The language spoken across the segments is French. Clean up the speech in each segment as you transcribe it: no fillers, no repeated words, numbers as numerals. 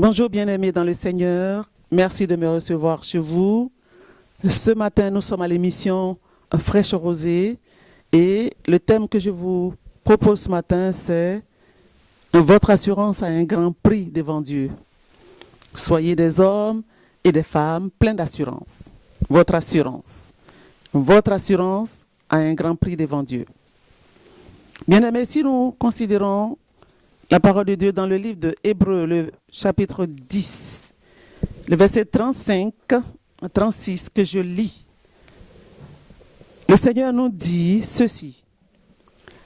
Bonjour bien-aimés dans le Seigneur, merci de me recevoir chez vous. Ce matin, nous sommes à l'émission Fraîche Rosée et le thème que je vous propose ce matin, c'est votre assurance a un grand prix devant Dieu. Soyez des hommes et des femmes pleins d'assurance. Votre assurance a un grand prix devant Dieu. Bien-aimés, si nous considérons la parole de Dieu dans le livre de Hébreux, le chapitre 10, le verset 35 à 36 que je lis. Le Seigneur nous dit ceci.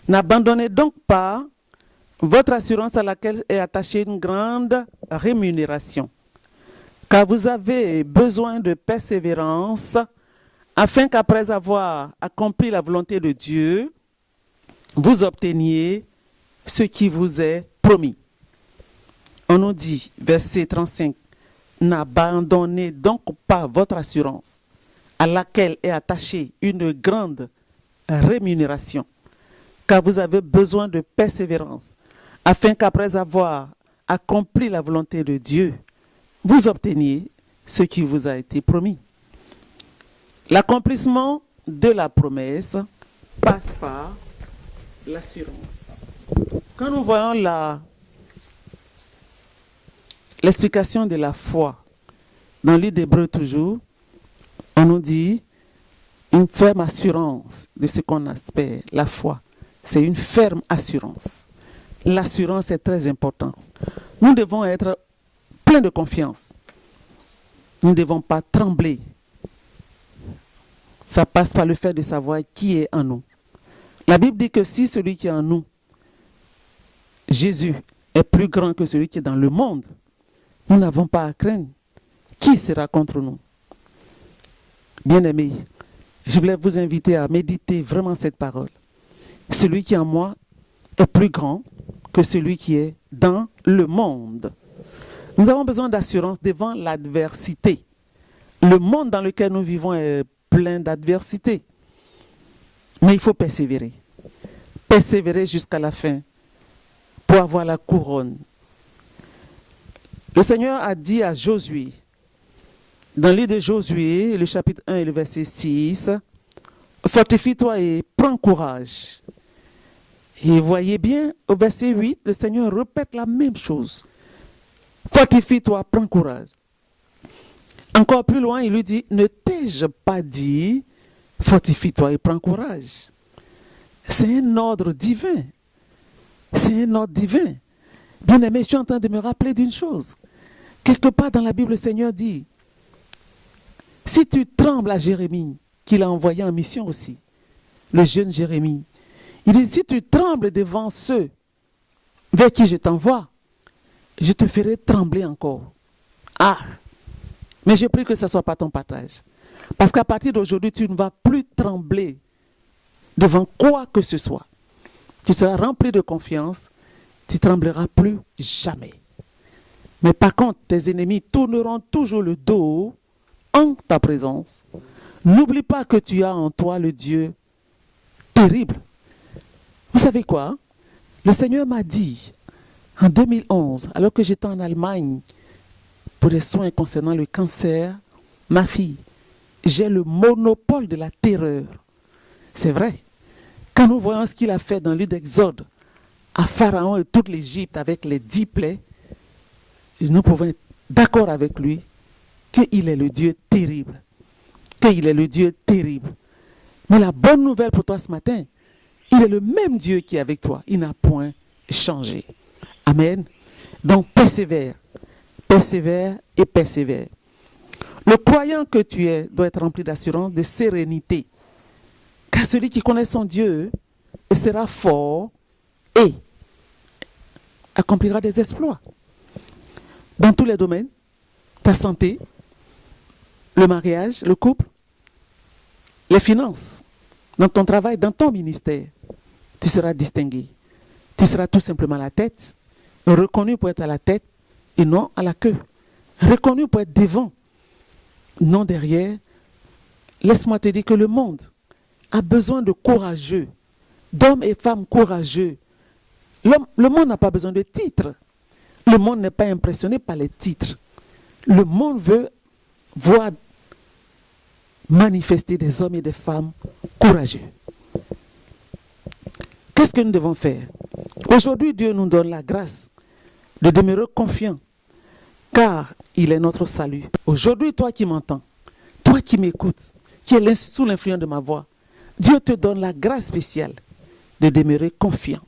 N'abandonnez donc pas votre assurance à laquelle est attachée une grande rémunération, car vous avez besoin de persévérance afin qu'après avoir accompli la volonté de Dieu, vous obteniez ce qui vous est promis. On nous dit, verset 35, n'abandonnez donc pas votre assurance à laquelle est attachée une grande rémunération, car vous avez besoin de persévérance, afin qu'après avoir accompli la volonté de Dieu, vous obteniez ce qui vous a été promis. L'accomplissement de la promesse passe par l'assurance. Quand nous voyons l'explication de la foi, dans le livre d'Hébreux toujours, on nous dit une ferme assurance de ce qu'on espère. La foi, c'est une ferme assurance. L'assurance est très importante. Nous devons être pleins de confiance. Nous ne devons pas trembler. Ça passe par le fait de savoir qui est en nous. La Bible dit que si celui qui est en nous, Jésus, est plus grand que celui qui est dans le monde, nous n'avons pas à craindre. Qui sera contre nous? Bien-aimés, je voulais vous inviter à méditer vraiment cette parole. Celui qui est en moi est plus grand que celui qui est dans le monde. Nous avons besoin d'assurance devant l'adversité. Le monde dans lequel nous vivons est plein d'adversité. Mais il faut persévérer. Persévérer jusqu'à la fin pour avoir la couronne. Le Seigneur a dit à Josué, dans le livre de Josué, le chapitre 1 et le verset 6, « Fortifie-toi et prends courage. » Et voyez bien, au verset 8, le Seigneur répète la même chose. « Fortifie-toi, prends courage. » Encore plus loin, il lui dit, « Ne t'ai-je pas dit, fortifie-toi et prends courage. » C'est un ordre divin. C'est un ordre divin. Bien-aimé, je suis en train de me rappeler d'une chose. Quelque part dans la Bible, le Seigneur dit, si tu trembles à Jérémie, qu'il a envoyé en mission aussi, le jeune Jérémie, il dit, si tu trembles devant ceux vers qui je t'envoie, je te ferai trembler encore. Ah! Mais je prie que ce ne soit pas ton partage. Parce qu'à partir d'aujourd'hui, tu ne vas plus trembler devant quoi que ce soit. Tu seras rempli de confiance, tu ne trembleras plus jamais. Mais par contre, tes ennemis tourneront toujours le dos en ta présence. N'oublie pas que tu as en toi le Dieu terrible. Vous savez quoi? Le Seigneur m'a dit, en 2011, alors que j'étais en Allemagne pour des soins concernant le cancer, ma fille, j'ai le monopole de la terreur. C'est vrai. Quand nous voyons ce qu'il a fait dans le livre d'Exode à Pharaon et toute l'Égypte avec les 10 plaies, nous pouvons être d'accord avec lui qu'il est le Dieu terrible. Qu'il est le Dieu terrible. Mais la bonne nouvelle pour toi ce matin, il est le même Dieu qui est avec toi. Il n'a point changé. Amen. Donc persévère. Persévère et persévère. Le croyant que tu es doit être rempli d'assurance, de sérénité. Car celui qui connaît son Dieu sera fort et accomplira des exploits. Dans tous les domaines, ta santé, le mariage, le couple, les finances, dans ton travail, dans ton ministère, tu seras distingué. Tu seras tout simplement à la tête, reconnu pour être à la tête et non à la queue. Reconnu pour être devant, non derrière. Laisse-moi te dire que le monde a besoin de courageux, d'hommes et femmes courageux. Le monde n'a pas besoin de titres. Le monde n'est pas impressionné par les titres. Le monde veut voir manifester des hommes et des femmes courageux. Qu'est-ce que nous devons faire? Aujourd'hui, Dieu nous donne la grâce de demeurer confiants, car il est notre salut. Aujourd'hui, toi qui m'entends, toi qui m'écoutes, qui es sous l'influence de ma voix, Dieu te donne la grâce spéciale de demeurer confiant.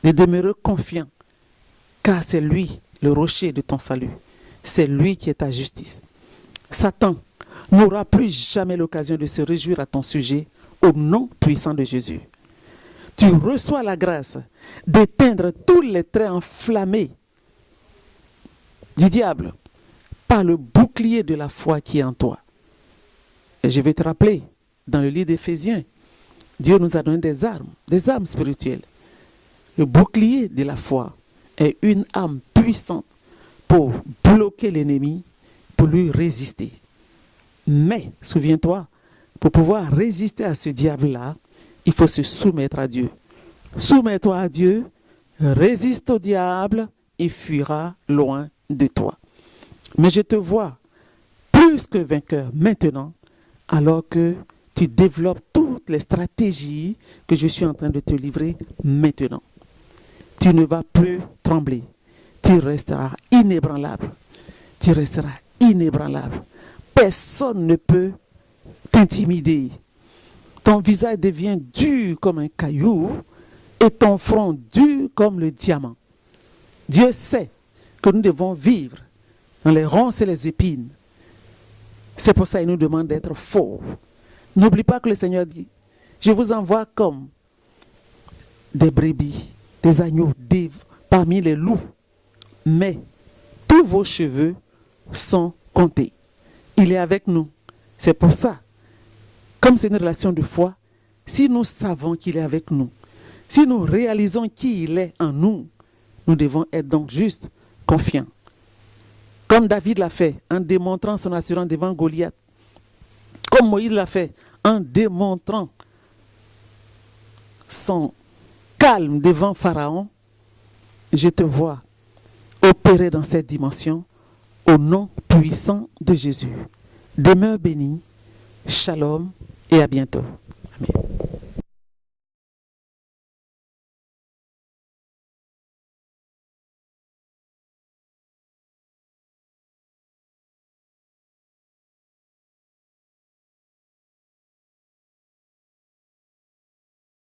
De demeurer confiant, car c'est lui le rocher de ton salut. C'est lui qui est ta justice. Satan n'aura plus jamais l'occasion de se réjouir à ton sujet au nom puissant de Jésus. Tu reçois la grâce d'éteindre tous les traits enflammés du diable par le bouclier de la foi qui est en toi. Et je vais te rappeler, dans le livre d'Éphésiens, Dieu nous a donné des armes spirituelles. Le bouclier de la foi est une arme puissante pour bloquer l'ennemi, pour lui résister. Mais, souviens-toi, pour pouvoir résister à ce diable-là, il faut se soumettre à Dieu. Soumets-toi à Dieu, résiste au diable, il fuira loin de toi. Mais je te vois plus que vainqueur maintenant, alors que tu développes toutes les stratégies que je suis en train de te livrer maintenant. Tu ne vas plus trembler. Tu resteras inébranlable. Tu resteras inébranlable. Personne ne peut t'intimider. Ton visage devient dur comme un caillou et ton front dur comme le diamant. Dieu sait que nous devons vivre dans les ronces et les épines. C'est pour ça qu'il nous demande d'être forts. N'oublie pas que le Seigneur dit, je vous envoie comme des brebis, des agneaux parmi les loups. Mais tous vos cheveux sont comptés. Il est avec nous. C'est pour ça, comme c'est une relation de foi, si nous savons qu'il est avec nous, si nous réalisons qui il est en nous, nous devons être donc juste confiants. Comme David l'a fait en démontrant son assurance devant Goliath. Comme Moïse l'a fait en démontrant son calme devant Pharaon. Je te vois opérer dans cette dimension au nom puissant de Jésus. Demeure béni. Shalom et à bientôt. Amen.